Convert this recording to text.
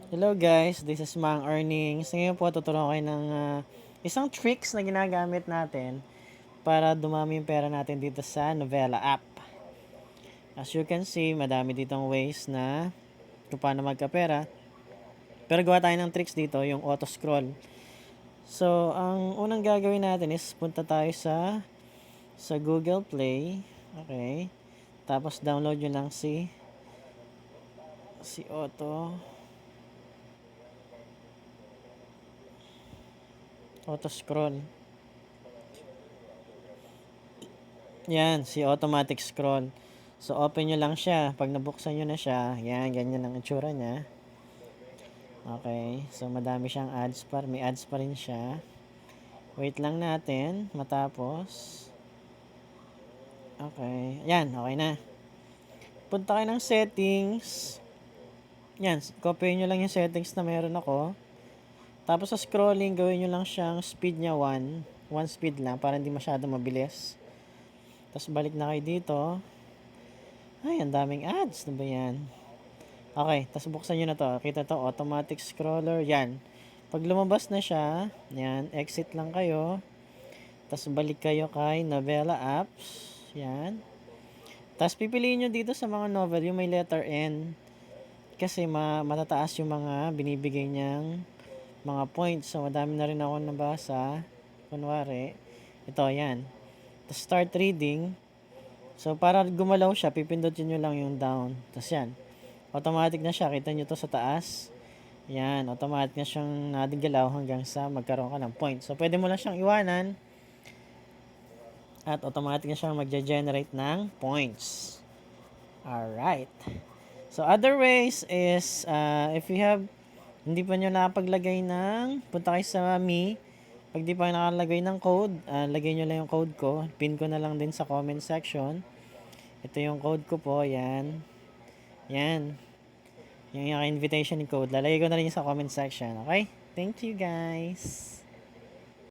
Hello guys, this is Mang Earnings. Ngayon po tuturuan ko kayo ng isang tricks na ginagamit natin para dumami yung pera natin dito sa Novella app. As you can see, madami ditong ways na kung paano magkapera. Pero gawa tayo ng tricks dito, yung auto scroll. So, ang unang gagawin natin is punta tayo sa Google Play. Okay. Tapos download nyo lang si auto scroll. Yan, si automatic scroll. So, open nyo lang siya. Pag nabuksan nyo na siya, yan, ganyan ang itsura niya. Okay, so madami siyang ads may ads pa rin siya. Wait lang natin, matapos. Okay, yan, okay na. Punta kayo ng settings. Yan, copy nyo lang yung settings na meron ako. Tapos sa scrolling, gawin nyo lang siyang speed niya 1. 1 speed lang, para hindi masyado mabilis. Tapos balik na kayo dito. Ay, ang daming ads. Ano ba yan? Okay, tapos buksan nyo na to. Kita to, automatic scroller. Yan. Pag lumabas na siya, yan, exit lang kayo. Tapos balik kayo kay Novella apps. Yan. Tapos pipiliin nyo dito sa mga novel yung may letter N. Kasi matataas yung mga binibigay niyang mga points. So, madami na rin ako nabasa. Kunwari, ito, yan. Tapos start reading. So, para gumalaw siya, pipindutin nyo lang yung down. Tapos yan. Automatic na siya. Kita nyo to sa taas. Yan. Automatic na siyang nadigalaw hanggang sa magkaroon ka ng point. So, pwede mo lang siyang iwanan. At automatic na siyang magge-generate ng points. Alright. So, other ways is, if you have, hindi pa nyo nakapaglagay ng, punta kayo sa Me. Pag di pa nakalagay ng code, lagay nyo lang yung code ko. Pin ko na lang din sa comment section. Ito yung code ko po, yan. Yan. Yung invitation code. Lalagay ko na rin sa comment section, okay? Thank you guys.